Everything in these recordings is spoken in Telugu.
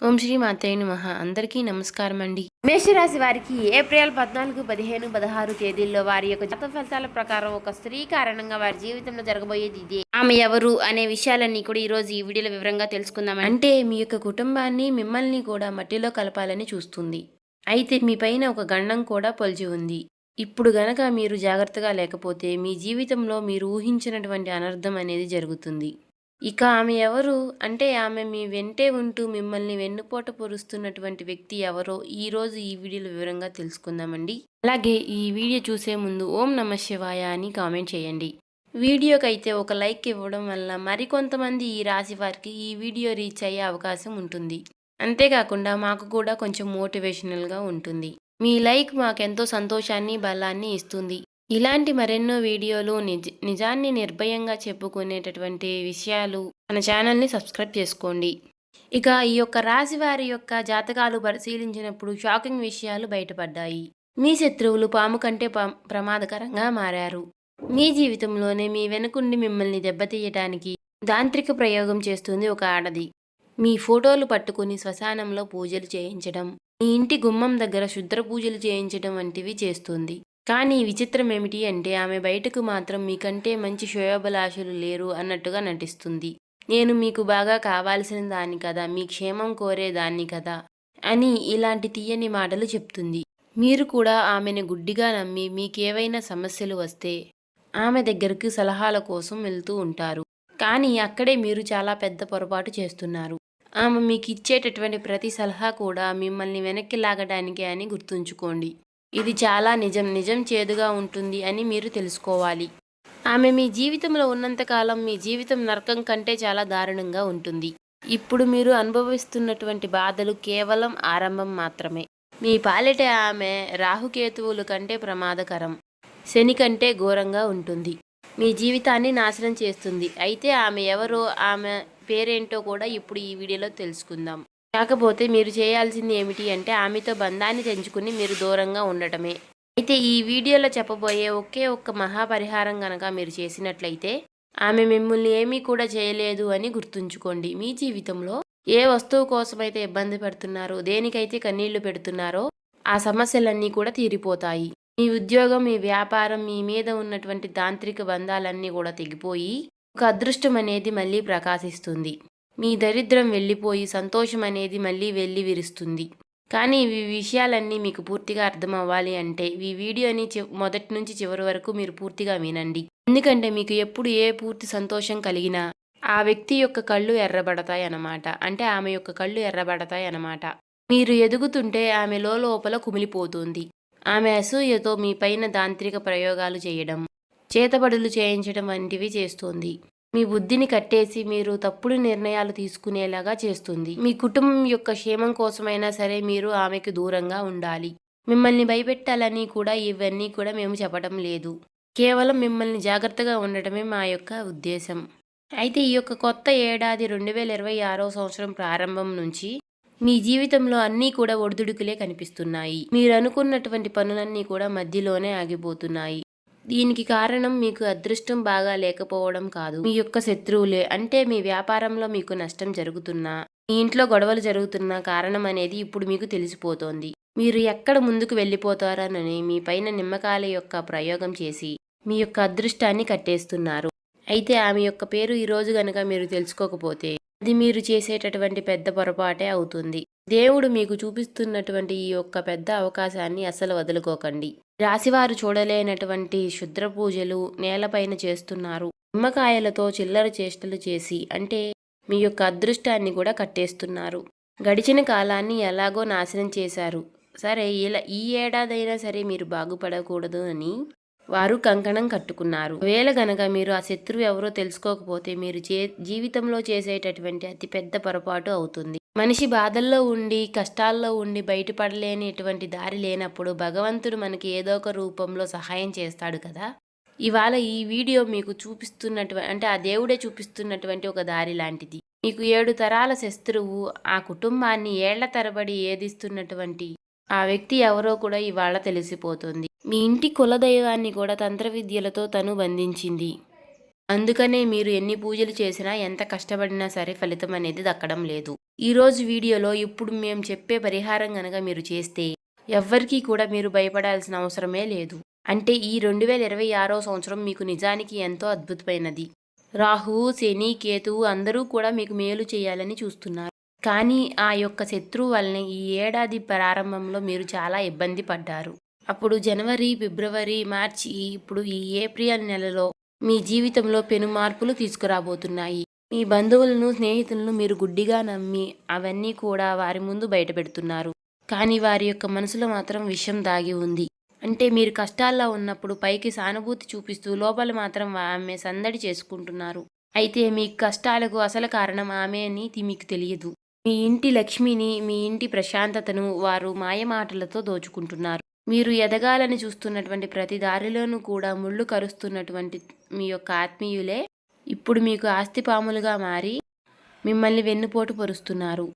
ఓం శ్రీ మాత్రే నమః. అందరికీ నమస్కారం అండి. మేషరాశి వారికి ఏప్రిల్ 14, 15, 16 తేదీల్లో వారి యొక్క జాతక ఫలితాల ప్రకారం ఒక స్త్రీ కారణంగా వారి జీవితంలో జరగబోయేది ఇదే. ఆమె ఎవరు అనే విషయాలన్నీ కూడా ఈరోజు ఈ వీడియోలో వివరంగా తెలుసుకుందాం. అంటే మీ యొక్క కుటుంబాన్ని మిమ్మల్ని కూడా మట్టిలో కలపాలని చూస్తుంది. అయితే మీ పైన ఒక గండం కూడా పొలిచి ఉంది. ఇప్పుడు గనక మీరు జాగ్రత్తగా లేకపోతే మీ జీవితంలో మీరు ఊహించినటువంటి అనర్థం అనేది జరుగుతుంది. ఇక ఆమె ఎవరు అంటే ఆమె మీ వెంటే ఉంటూ మిమ్మల్ని వెన్నుపోట పొరుస్తున్నటువంటి వ్యక్తి ఎవరో ఈరోజు ఈ వీడియోలో వివరంగా తెలుసుకుందామండి. అలాగే ఈ వీడియో చూసే ముందు ఓం నమః శివాయ అని కామెంట్ చేయండి. వీడియోకైతే ఒక లైక్ ఇవ్వడం వల్ల మరికొంతమంది ఈ రాశి వారికి ఈ వీడియో రీచ్ అయ్యే అవకాశం ఉంటుంది. అంతేకాకుండా మాకు కూడా కొంచెం మోటివేషనల్గా ఉంటుంది. మీ లైక్ మాకెంతో సంతోషాన్ని బలాన్ని ఇస్తుంది. ఇలాంటి మరెన్నో వీడియోలు నిజాన్ని నిర్భయంగా చెప్పుకునేటటువంటి విషయాలు మన ఛానల్ని సబ్స్క్రైబ్ చేసుకోండి. ఇక ఈ యొక్క రాశి వారి యొక్క జాతకాలు పరిశీలించినప్పుడు షాకింగ్ విషయాలు బయటపడ్డాయి. మీ శత్రువులు పాము కంటే ప్రమాదకరంగా మారారు. మీ జీవితంలోనే మీ వెనుకుండి మిమ్మల్ని దెబ్బతీయటానికి తాంత్రిక ప్రయోగం చేస్తుంది ఒక ఆడది. మీ ఫోటోలు పట్టుకుని శ్మశానంలో పూజలు చేయించడం, మీ ఇంటి గుమ్మం దగ్గర శుద్ర పూజలు చేయించడం వంటివి చేస్తుంది. కానీ విచిత్రం ఏమిటి అంటే ఆమె బయటకు మాత్రం మీకంటే మంచి శ్రేయోభిలాషులు లేరు అన్నట్టుగా నటిస్తుంది. నేను మీకు బాగా కావాల్సిన దాన్ని కదా, మీ క్షేమం కోరేదాన్ని కదా అని ఇలాంటి తీయని మాటలు చెప్తుంది. మీరు కూడా ఆమెను గుడ్డిగా నమ్మి మీకేవైనా సమస్యలు వస్తే ఆమె దగ్గరకు సలహాల కోసం వెళ్తూ ఉంటారు. కానీ అక్కడే మీరు చాలా పెద్ద పొరపాటు చేస్తున్నారు. ఆమె మీకు ఇచ్చేటటువంటి ప్రతి సలహా కూడా మిమ్మల్ని వెనక్కి లాగడానికే అని గుర్తుంచుకోండి. ఇది చాలా నిజం చేదుగా ఉంటుంది అని మీరు తెలుసుకోవాలి. ఆమె మీ జీవితంలో ఉన్నంతకాలం మీ జీవితం నరకం కంటే చాలా దారుణంగా ఉంటుంది. ఇప్పుడు మీరు అనుభవిస్తున్నటువంటి బాధలు కేవలం ఆరంభం మాత్రమే. మీ పాలిట ఆమె రాహుకేతువుల కంటే ప్రమాదకరం, శని కంటే ఘోరంగా ఉంటుంది. మీ జీవితాన్ని నాశనం చేస్తుంది. అయితే ఆమె ఎవరో ఆమె పేరేంటో కూడా ఇప్పుడు ఈ వీడియోలో తెలుసుకుందాం. కాకపోతే మీరు చేయాల్సింది ఏమిటి అంటే ఆమెతో బంధాన్ని తెంచుకుని మీరు దూరంగా ఉండటమే. అయితే ఈ వీడియోలో చెప్పబోయే ఒకే ఒక్క మహాపరిహారం గనక మీరు చేసినట్లయితే ఆమె మిమ్మల్ని ఏమీ కూడా చేయలేదు అని గుర్తుంచుకోండి. మీ జీవితంలో ఏ వస్తువు కోసమైతే ఇబ్బంది పడుతున్నారో, దేనికైతే కన్నీళ్లు పెడుతున్నారో ఆ సమస్యలన్నీ కూడా తీరిపోతాయి. మీ ఉద్యోగం, మీ వ్యాపారం, మీ మీద ఉన్నటువంటి తాంత్రిక బంధాలన్నీ కూడా తెగిపోయి ఒక అదృష్టం అనేది మళ్ళీ ప్రకాశిస్తుంది. మీ దరిద్రం వెళ్ళిపోయి సంతోషం అనేది మళ్ళీ వెళ్ళి విరుస్తుంది. కానీ ఈ విషయాలన్నీ మీకు పూర్తిగా అర్థం అవ్వాలి అంటే ఈ వీడియోని మొదటి నుంచి చివరి వరకు మీరు పూర్తిగా వినండి. ఎందుకంటే మీకు ఎప్పుడు ఏ పూర్తి సంతోషం కలిగినా ఆ వ్యక్తి యొక్క కళ్ళు ఎర్రబడతాయి అన్నమాట. అంటే ఆమె యొక్క కళ్ళు ఎర్రబడతాయి అన్నమాట. మీరు ఎదుగుతుంటే ఆమె లోపల కుమిలిపోతుంది. ఆమె అసూయతో మీ పైన తాంత్రిక ప్రయోగాలు చేయడం, చేతబడులు చేయించడం వంటివి చేస్తుంది. మీ బుద్ధిని కట్టేసి మీరు తప్పుడు నిర్ణయాలు తీసుకునేలాగా చేస్తుంది. మీ కుటుంబం యొక్క క్షేమం కోసమైనా సరే మీరు ఆమెకు దూరంగా ఉండాలి. మిమ్మల్ని భయపెట్టాలని కూడా ఇవన్నీ కూడా మేము చెప్పడం లేదు. కేవలం మిమ్మల్ని జాగ్రత్తగా ఉండటమే మా యొక్క ఉద్దేశం. అయితే ఈ యొక్క కొత్త ఏడాది 2026వ సంవత్సరం ప్రారంభం నుంచి మీ జీవితంలో అన్నీ కూడా ఒడిదుడుకులే కనిపిస్తున్నాయి. మీరు అనుకున్నటువంటి పనులన్నీ కూడా మధ్యలోనే ఆగిపోతున్నాయి. దీనికి కారణం మీకు అదృష్టం బాగా లేకపోవడం కాదు, మీ యొక్క శత్రువులే. అంటే మీ వ్యాపారంలో మీకు నష్టం జరుగుతున్నా, మీ ఇంట్లో గొడవలు జరుగుతున్నా కారణం అనేది ఇప్పుడు మీకు తెలిసిపోతోంది. మీరు ఎక్కడ ముందుకు వెళ్ళిపోతారనని మీ పైన నిమ్మకాయల యొక్క ప్రయోగం చేసి మీ యొక్క అదృష్టాన్ని కట్టేస్తున్నారు. అయితే ఆమె యొక్క పేరు ఈరోజు గనక మీరు తెలుసుకోకపోతే అది మీరు చేసేటటువంటి పెద్ద పొరపాటే అవుతుంది. దేవుడు మీకు చూపిస్తున్నటువంటి ఈ యొక్క పెద్ద అవకాశాన్ని అస్సలు వదులుకోకండి. రాశివారు చూడలేనటువంటి క్షుద్ర పూజలు నేలపైన చేస్తున్నారు. నిమ్మకాయలతో చిల్లర చేష్టలు చేసి అంటే మీ యొక్క అదృష్టాన్ని కూడా కట్టేస్తున్నారు. గడిచిన కాలాన్ని ఎలాగో నాశనం చేశారు. సరే, ఈ ఏడాదైనా సరే మీరు బాగుపడకూడదు అని వారు కంకణం కట్టుకున్నారు. వేళ గనక మీరు ఆ శత్రువు ఎవరో తెలుసుకోకపోతే మీరు జీవితంలో చేసేటటువంటి అతి పెద్ద పొరపాటు అవుతుంది. మనిషి బాధల్లో ఉండి కష్టాల్లో ఉండి బయటపడలేనిటువంటి దారి లేనప్పుడు భగవంతుడు మనకి ఏదో ఒక రూపంలో సహాయం చేస్తాడు కదా. ఇవాళ ఈ వీడియో మీకు చూపిస్తున్నటువంటి అంటే ఆ దేవుడే చూపిస్తున్నటువంటి ఒక దారి లాంటిది. మీకు 7 తరాల శత్రువు ఆ కుటుంబాన్ని ఏళ్ల తరబడి ఏదిస్తున్నటువంటి ఆ వ్యక్తి ఎవరో కూడా ఇవాళ తెలిసిపోతుంది. మీ ఇంటి కులదైవాన్ని కూడా తంత్ర విద్యలతో తను బంధించింది. అందుకనే మీరు ఎన్ని పూజలు చేసినా, ఎంత కష్టపడినా సరే ఫలితం అనేది దక్కడం లేదు. ఈరోజు వీడియోలో ఇప్పుడు మేము చెప్పే పరిహారం గనక మీరు చేస్తే ఎవ్వరికీ కూడా మీరు భయపడాల్సిన అవసరమే లేదు. అంటే ఈ 2026వ సంవత్సరం మీకు నిజానికి ఎంతో అద్భుతమైనది. రాహువు, శని, కేతువు అందరూ కూడా మీకు మేలు చేయాలని చూస్తున్నారు. కానీ ఆ యొక్క శత్రువు వల్లనే ఈ ఏడాది ప్రారంభంలో మీరు చాలా ఇబ్బంది పడ్డారు. అప్పుడు జనవరి, ఫిబ్రవరి, మార్చి, ఇప్పుడు ఈ ఏప్రిల్ నెలలో మీ జీవితంలో పెను మార్పులు తీసుకురాబోతున్నాయి. మీ బంధువులను, స్నేహితులను మీరు గుడ్డిగా నమ్మి అవన్నీ కూడా వారి ముందు బయటపెడుతున్నారు. కానీ వారి యొక్క మనసులో మాత్రం విషం దాగి ఉంది. అంటే మీరు కష్టాల్లో ఉన్నప్పుడు పైకి సానుభూతి చూపిస్తూ లోపల మాత్రం ఆమె సందడి చేసుకుంటున్నారు. అయితే మీ కష్టాలకు అసలు కారణం ఆమె అని మీకు తెలియదు. మీ ఇంటి లక్ష్మిని, మీ ఇంటి ప్రశాంతతను వారు మాయమాటలతో దోచుకుంటున్నారు. మీరు ఎదగాలని చూస్తున్నటువంటి ప్రతి దారిలోనూ కూడా ముళ్ళు కరుస్తున్నటువంటి మీ యొక్క ఆత్మీయులే ఇప్పుడు మీకు ఆస్తిపాములుగా మారి మిమ్మల్ని వెన్నుపోటు పొరుస్తున్నారు.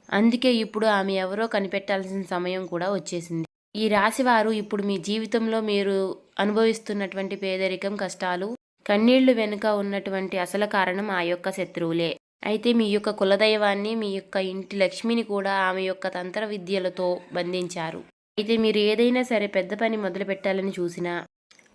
అందుకే ఇప్పుడు ఆమె ఎవరో కనిపెట్టాల్సిన సమయం కూడా వచ్చేసింది. ఈ రాశివారు ఇప్పుడు మీ జీవితంలో మీరు అనుభవిస్తున్నటువంటి పేదరికం, కష్టాలు, కన్నీళ్లు వెనుక ఉన్నటువంటి అసలు కారణం ఆ యొక్క శత్రువులే. అయితే మీ యొక్క కులదైవాన్ని, మీ యొక్క ఇంటి లక్ష్మిని కూడా ఆమె యొక్క తంత్ర విద్యలతో బంధించారు. అయితే మీరు ఏదైనా సరే పెద్ద పని మొదలు పెట్టాలని చూసినా,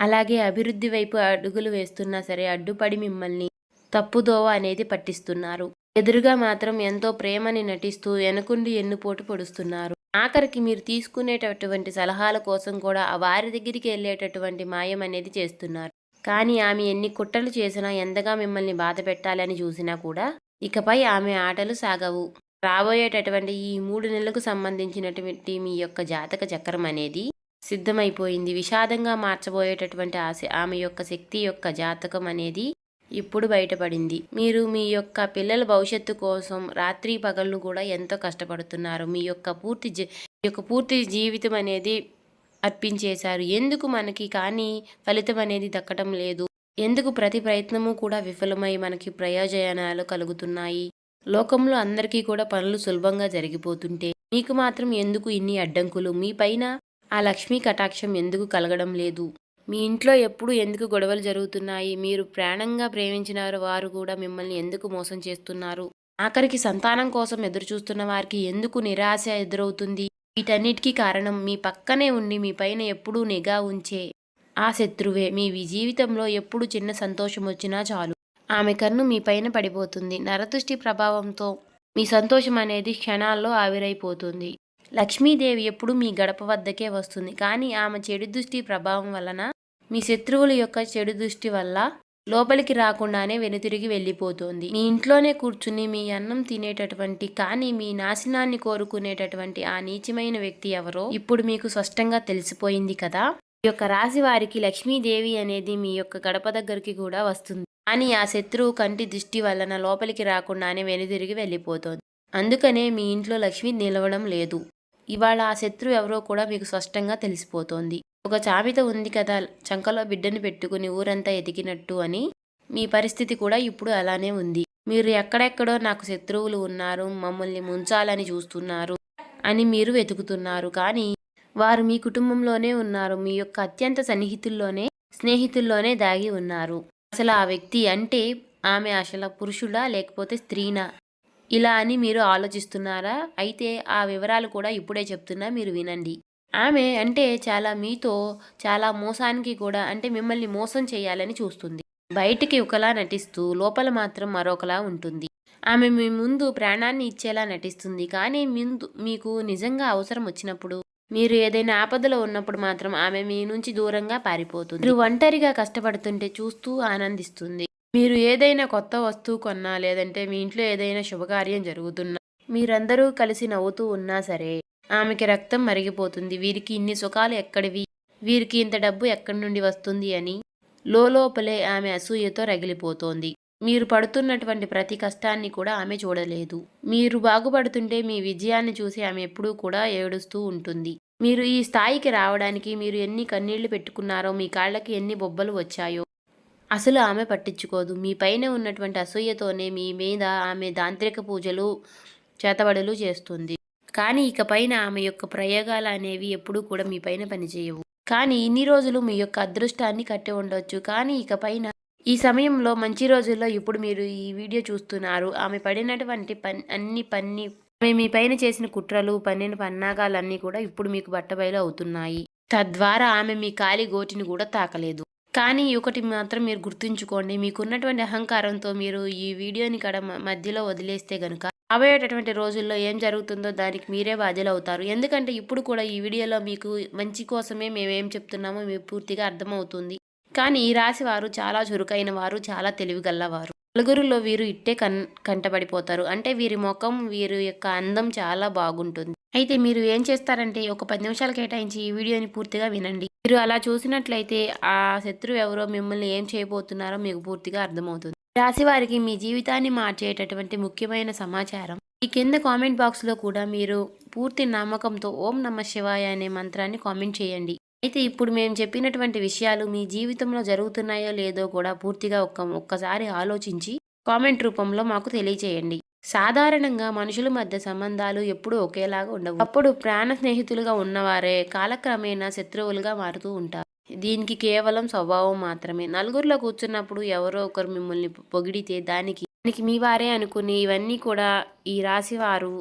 అలాగే అభివృద్ధి వైపు అడుగులు వేస్తున్నా సరే అడ్డుపడి మిమ్మల్ని తప్పుదోవ అనేది పట్టిస్తున్నారు. ఎదురుగా మాత్రం ఎంతో ప్రేమని నటిస్తూ వెనకుండి ఎన్నుపోటు పొడుస్తున్నారు. ఆఖరికి మీరు తీసుకునేటటువంటి సలహాల కోసం కూడా వారి దగ్గరికి వెళ్ళేటటువంటి మాయం అనేది చేస్తున్నారు. కానీ ఆమె ఎన్ని కుట్రలు చేసినా, ఎంతగా మిమ్మల్ని బాధ పెట్టాలని చూసినా కూడా ఇకపై ఆమె ఆటలు సాగవు. రాబోయేటటువంటి ఈ 3 నెలలకు సంబంధించినటువంటి మీ యొక్క జాతక చక్రం అనేది సిద్ధమైపోయింది. విషాదంగా మార్చబోయేటటువంటి ఆమె యొక్క శక్తి యొక్క జాతకం అనేది ఇప్పుడు బయటపడింది. మీరు మీ యొక్క పిల్లల భవిష్యత్తు కోసం రాత్రి పగళ్ళు కూడా ఎంతో కష్టపడుతున్నారు. మీ యొక్క పూర్తి జీవితం అనేది అర్పించేశారు. ఎందుకు మనకి కానీ ఫలితం అనేది దక్కడం లేదు? ఎందుకు ప్రతి ప్రయత్నము కూడా విఫలమై మనకి ప్రయోజనాలు కలుగుతున్నాయి? లోకంలో అందరికీ కూడా పనులు సులభంగా జరిగిపోతుంటే మీకు మాత్రం ఎందుకు ఇన్ని అడ్డంకులు? మీ పైన ఆ లక్ష్మీ కటాక్షం ఎందుకు కలగడం లేదు? మీ ఇంట్లో ఎప్పుడు ఎందుకు గొడవలు జరుగుతున్నాయి? మీరు ప్రాణంగా ప్రేమించిన వారు కూడా మిమ్మల్ని ఎందుకు మోసం చేస్తున్నారు? ఆఖరికి సంతానం కోసం ఎదురు చూస్తున్న వారికి ఎందుకు నిరాశ ఎదురవుతుంది? వీటన్నిటికీ కారణం మీ పక్కనే ఉండి మీ పైన ఎప్పుడూ నిఘా ఉంచే ఆ శత్రువే. మీ జీవితంలో ఎప్పుడు చిన్న సంతోషం వచ్చినా చాలు ఆమె కన్ను మీ పైన పడిపోతుంది. నరదృష్టి ప్రభావంతో మీ సంతోషం అనేది క్షణాల్లో ఆవిరైపోతుంది. లక్ష్మీదేవి ఎప్పుడు మీ గడప వద్దకే వస్తుంది. కానీ ఆమె చెడు దృష్టి ప్రభావం వలన, మీ శత్రువుల యొక్క చెడు దృష్టి వల్ల లోపలికి రాకుండానే వెనుతిరిగి వెళ్ళిపోతుంది. మీ ఇంట్లోనే కూర్చుని మీ అన్నం తినేటటువంటి కానీ మీ నాశనాన్ని కోరుకునేటటువంటి ఆ నీచమైన వ్యక్తి ఎవరో ఇప్పుడు మీకు స్పష్టంగా తెలిసిపోయింది కదా. ఈ యొక్క రాశి వారికి లక్ష్మీదేవి అనేది మీ యొక్క గడప దగ్గరికి కూడా వస్తుంది. కానీ ఆ శత్రువు కంటి దృష్టి వలన లోపలికి రాకుండానే వెనుతిరిగి వెళ్ళిపోతుంది. అందుకనే మీ ఇంట్లో లక్ష్మి నిలవడం లేదు. ఇవాళ ఆ శత్రువు ఎవరో కూడా మీకు స్పష్టంగా తెలిసిపోతోంది. ఒక సామెత ఉంది కదా, చంకలో బిడ్డను పెట్టుకుని ఊరంతా ఎదిగినట్టు అని. మీ పరిస్థితి కూడా ఇప్పుడు అలానే ఉంది. మీరు ఎక్కడెక్కడో నాకు శత్రువులు ఉన్నారు, మమ్మల్ని ముంచాలని చూస్తున్నారు అని మీరు వెతుకుతున్నారు. కానీ వారు మీ కుటుంబంలోనే ఉన్నారు. మీ యొక్క అత్యంత స్నేహితుల్లోనే దాగి ఉన్నారు. అసలు ఆ వ్యక్తి అంటే ఆమె అసలు పురుషుడా లేకపోతే స్త్రీనా? ఇలా అని మీరు ఆలోచిస్తున్నారా? అయితే ఆ వివరాలు కూడా ఇప్పుడే చెప్తున్నా, మీరు వినండి. ఆమె అంటే మీతో చాలా మోసానికి కూడా అంటే మిమ్మల్ని మోసం చేయాలని చూస్తుంది. బయటికి ఒకలా నటిస్తూ లోపల మాత్రం మరొకలా ఉంటుంది. ఆమె మీ ముందు ప్రాణాన్ని ఇచ్చేలా నటిస్తుంది. కానీ మీకు నిజంగా అవసరం వచ్చినప్పుడు, మీరు ఏదైనా ఆపదలో ఉన్నప్పుడు మాత్రం ఆమె మీ నుంచి దూరంగా పారిపోతుంది. మీరు ఒంటరిగా కష్టపడుతుంటే చూస్తూ ఆనందిస్తుంది. మీరు ఏదైనా కొత్త వస్తువు కొన్నా, లేదంటే మీ ఇంట్లో ఏదైనా శుభకార్యం జరుగుతున్నా, మీరందరూ కలిసి నవ్వుతూ ఉన్నా సరే ఆమెకి రక్తం మరిగిపోతుంది. వీరికి ఇన్ని సుఖాలు ఎక్కడివి, వీరికి ఇంత డబ్బు ఎక్కడి నుండి వస్తుంది అని లోపలే ఆమె అసూయతో రగిలిపోతోంది. మీరు పడుతున్నటువంటి ప్రతి కష్టాన్ని కూడా ఆమె చూడలేదు. మీరు బాగుపడుతుంటే మీ విజయాన్ని చూసి ఆమె ఎప్పుడూ కూడా ఏడుస్తూ ఉంటుంది. మీరు ఈ స్థాయికి రావడానికి మీరు ఎన్ని కన్నీళ్లు పెట్టుకున్నారో, మీ కాళ్ళకి ఎన్ని బొబ్బలు వచ్చాయో అసలు ఆమె పట్టించుకోదు. మీ పైన ఉన్నటువంటి అసూయతోనే మీ మీద ఆమె తాంత్రిక పూజలు, చేతబడులు చేస్తుంది. కానీ ఇక పైన ఆమె యొక్క ప్రయోగాలు అనేవి ఎప్పుడూ కూడా మీ పైన పనిచేయవు. కానీ ఇన్ని రోజులు మీ యొక్క అదృష్టాన్ని కట్టి ఉండొచ్చు. కానీ ఇక పైన ఈ సమయంలో మంచి రోజుల్లో ఇప్పుడు మీరు ఈ వీడియో చూస్తున్నారు. ఆమె పడినటువంటి ఆమె మీ పైన చేసిన కుట్రలు, పన్నిన పన్నాగాలన్నీ కూడా ఇప్పుడు మీకు బట్టబయలు అవుతున్నాయి. తద్వారా ఆమె మీ కాలి గోటిని కూడా తాకలేదు. కానీ ఒకటి మాత్రం మీరు గుర్తుంచుకోండి. మీకున్నటువంటి అహంకారంతో మీరు ఈ వీడియోని మధ్యలో వదిలేస్తే గనుక రాబోయేటటువంటి రోజుల్లో ఏం జరుగుతుందో దానికి మీరే బాధ్యులవుతారు. ఎందుకంటే ఇప్పుడు కూడా ఈ వీడియోలో మీకు మంచి కోసమే మేమేం చెప్తున్నామో మీకు పూర్తిగా అర్థమవుతుంది. కానీ ఈ రాశి వారు చాలా చురుకైన వారు, చాలా తెలివిగల్లవారు. నలుగురిలో వీరు ఇట్టే కంటపడిపోతారు. అంటే వీరి ముఖం, వీరి యొక్క అందం చాలా బాగుంటుంది. అయితే మీరు ఏం చేస్తారంటే ఒక 10 నిమిషాలు కేటాయించి ఈ వీడియోని పూర్తిగా వినండి. మీరు అలా చూసినట్లయితే ఆ శత్రువు ఎవరో, మిమ్మల్ని ఏం చేయబోతున్నారో మీకు పూర్తిగా అర్థమవుతుంది. రాశి వారికి మీ జీవితాన్ని మార్చేటటువంటి ముఖ్యమైన సమాచారం ఈ కింద కామెంట్ బాక్స్లో కూడా మీరు పూర్తి నమ్మకంతో ఓం నమః శివాయ అనే మంత్రాన్ని కామెంట్ చేయండి. అయితే ఇప్పుడు మేము చెప్పినటువంటి విషయాలు మీ జీవితంలో జరుగుతున్నాయో లేదో కూడా పూర్తిగా ఒక్కసారి ఆలోచించి కామెంట్ రూపంలో మాకు తెలియచేయండి. సాధారణంగా మనుషుల మధ్య సంబంధాలు ఎప్పుడూ ఒకేలాగా ఉండవు. అప్పుడు ప్రాణ స్నేహితులుగా ఉన్నవారే కాలక్రమేణా శత్రువులుగా మారుతూ ఉంటారు. దీనికి కేవలం స్వభావం మాత్రమే. నలుగురిలో కూర్చున్నప్పుడు ఎవరో ఒకరు మిమ్మల్ని పొగిడితే దానికి మీ వారే అనుకుని ఇవన్నీ కూడా ఈ రాశి వారు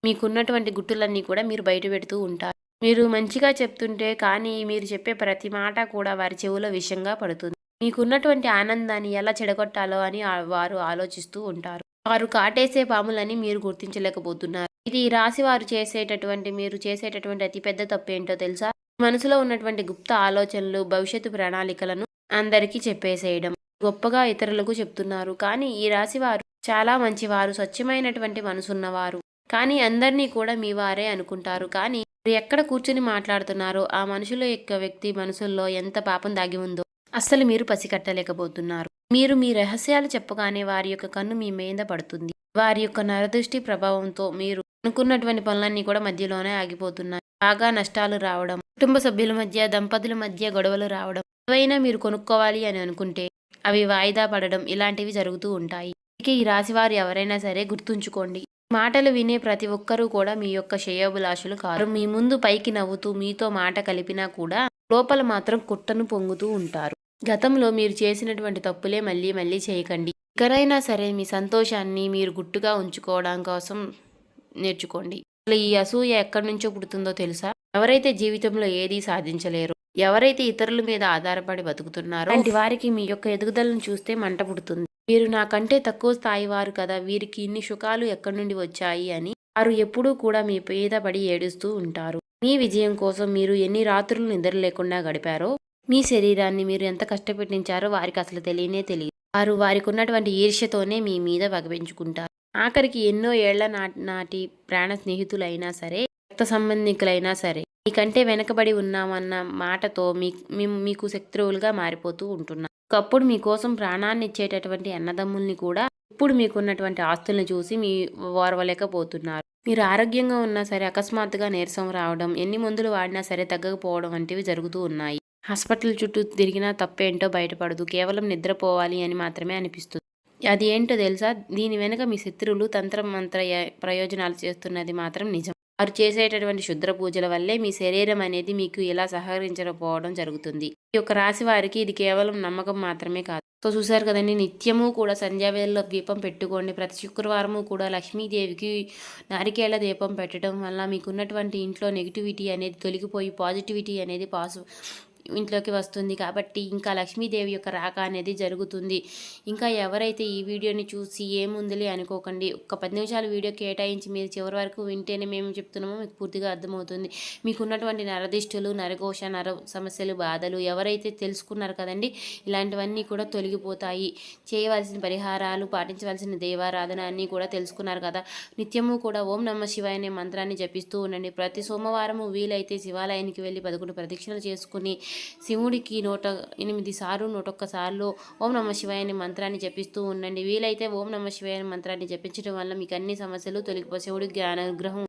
మీకున్నటువంటి గుట్టులన్నీ కూడా మీరు బయట పెడుతూ ఉంటారు. మీరు మంచిగా చెప్తుంటే కానీ మీరు చెప్పే ప్రతి మాట కూడా వారి చెవులో విషంగా పడుతుంది. మీకున్నటువంటి ఆనందాన్ని ఎలా చెడగొట్టాలో అని వారు ఆలోచిస్తూ ఉంటారు. వారు కాటేసే పాములని మీరు గుర్తించలేకపోతున్నారు. ఇది ఈ రాశి వారు మీరు చేసేటటువంటి అతిపెద్ద తప్పు ఏంటో తెలుసా? మనసులో ఉన్నటువంటి గుప్త ఆలోచనలు, భవిష్యత్తు ప్రణాళికలను అందరికీ చెప్పేసేయడం. గొప్పగా ఇతరులకు చెప్తున్నారు. కానీ ఈ రాశి వారు చాలా మంచివారు, స్వచ్ఛమైనటువంటి మనసున్నవారు. కానీ అందరినీ కూడా మీ వారే అనుకుంటారు. కానీ ఎక్కడ కూర్చుని మాట్లాడుతున్నారో ఆ మనుషుల యొక్క వ్యక్తి మనసుల్లో ఎంత పాపం దాగి ఉందో అస్సలు మీరు పసికట్టలేకపోతున్నారు. మీరు మీ రహస్యాలు చెప్పగానే వారి యొక్క కన్ను మీ మీద పడుతుంది. వారి యొక్క నరదృష్టి ప్రభావంతో మీరు అనుకున్నటువంటి పనులన్నీ కూడా మధ్యలోనే ఆగిపోతున్నాయి. బాగా నష్టాలు రావడం, కుటుంబ సభ్యుల మధ్య, దంపతుల మధ్య గొడవలు రావడం, ఏవైనా మీరు కొనుక్కోవాలి అని అనుకుంటే అవి వాయిదా పడడం ఇలాంటివి జరుగుతూ ఉంటాయి. ఇక ఈ రాశివారు ఎవరైనా సరే గుర్తుంచుకోండి, మాటలు వినే ప్రతి ఒక్కరూ కూడా మీ యొక్క శ్రేయోభిలాషులు కాదు. మీ ముందు పైకి నవ్వుతూ మీతో మాట కలిపినా కూడా లోపల మాత్రం కుట్టను పొంగుతూ ఉంటారు. గతంలో మీరు చేసినటువంటి తప్పులే మళ్ళీ మళ్ళీ చేయకండి. ఎక్కడైనా సరే మీ సంతోషాన్ని మీరు గుట్టుగా ఉంచుకోవడం కోసం నేర్చుకోండి. అసలు ఈ అసూయ ఎక్కడి నుంచో పుడుతుందో తెలుసా? ఎవరైతే జీవితంలో ఏదీ సాధించలేరు, ఎవరైతే ఇతరుల మీద ఆధారపడి బతుకుతున్నారో అలాంటి వారికి మీ యొక్క ఎదుగుదలను చూస్తే మంట పుడుతుంది. వీరు నాకంటే తక్కువ స్థాయి వారు కదా, వీరికి ఇన్ని సుఖాలు ఎక్కడి నుండి వచ్చాయి అని వారు ఎప్పుడూ కూడా మీ మీద పడి ఏడుస్తూ ఉంటారు. మీ విజయం కోసం మీరు ఎన్ని రాత్రులు నిద్ర లేకుండా గడిపారో, మీ శరీరాన్ని మీరు ఎంత కష్టపెట్టించారో వారికి అసలు తెలియనే తెలియదు. వారు వారికి ఉన్నటువంటి ఈర్ష్యతోనే మీ మీద పగపెంచుకుంటారు. ఆఖరికి ఎన్నో ఏళ్ల నాటి ప్రాణ స్నేహితులైనా సరే, రక్త సంబంధికులైనా సరే మీకంటే వెనకబడి ఉన్నామన్న మాటతో మీకు శత్రువులుగా మారిపోతూ ఉంటున్నారు. ఒకప్పుడు మీకోసం ప్రాణాన్ని ఇచ్చేటటువంటి అన్నదమ్ముల్ని కూడా ఇప్పుడు మీకున్నటువంటి ఆస్తుల్ని చూసి ఓర్వలేకపోతున్నారు. మీరు ఆరోగ్యంగా ఉన్నా సరే అకస్మాత్తుగా నీరసం రావడం, ఎన్ని మందులు వాడినా సరే తగ్గకపోవడం వంటివి జరుగుతూ ఉన్నాయి. హాస్పిటల్ చుట్టూ తిరిగినా తప్పేంటో బయటపడదు. కేవలం నిద్రపోవాలి అని మాత్రమే అనిపిస్తుంది. అది ఏంటో తెలుసా? దీని వెనుక మీ శత్రువులు మంత్ర ప్రయోజనాలు చేస్తున్నది మాత్రం నిజం. వారు చేసేటటువంటి శుద్ర పూజల వల్లే మీ శరీరం అనేది మీకు ఇలా సహకరించకపోవడం జరుగుతుంది. ఈ యొక్క రాశి వారికి ఇది కేవలం నమ్మకం మాత్రమే కాదు. సో చూసారు కదండి, నిత్యము కూడా సంధ్యావేళలో దీపం పెట్టుకోండి. ప్రతి శుక్రవారము కూడా లక్ష్మీదేవికి నారికేళ్ల దీపం పెట్టడం వల్ల మీకున్నటువంటి ఇంట్లో నెగిటివిటీ అనేది తొలగిపోయి పాజిటివిటీ అనేది ఇంట్లోకి వస్తుంది. కాబట్టి ఇంకా లక్ష్మీదేవి యొక్క రాక అనేది జరుగుతుంది. ఇంకా ఎవరైతే ఈ వీడియోని చూసి ఏముందిలే అనుకోకండి, ఒక 10 నిమిషాలు వీడియో కేటాయించి మీరు చివరి వరకు వింటేనే మేము చెప్తున్నామో మీకు పూర్తిగా అర్థమవుతుంది. మీకున్నటువంటి నరదిష్టులు, నరఘోష, నర సమస్యలు, బాధలు ఎవరైతే తెలుసుకున్నారు కదండి, ఇలాంటివన్నీ కూడా తొలగిపోతాయి. చేయవలసిన పరిహారాలు, పాటించవలసిన దేవారాధన అన్నీ కూడా తెలుసుకున్నారు కదా. నిత్యము కూడా ఓం నమః శివాయ అనే మంత్రాన్ని జపిస్తూ ఉండండి. ప్రతి సోమవారము వీలైతే శివాలయానికి వెళ్ళి 11 ప్రదక్షిణలు చేసుకుని శివుడికి 108 సార్లు 101 సార్లు ఓం నమః శివాయ అనే మంత్రాన్ని జపిస్తూ ఉండండి. వీలైతే ఓం నమః శివాయ అనే మంత్రాన్ని జపించడం వల్ల మీకు అన్ని సమస్యలు తొలగిపోయి శివుడికి అనుగ్రహం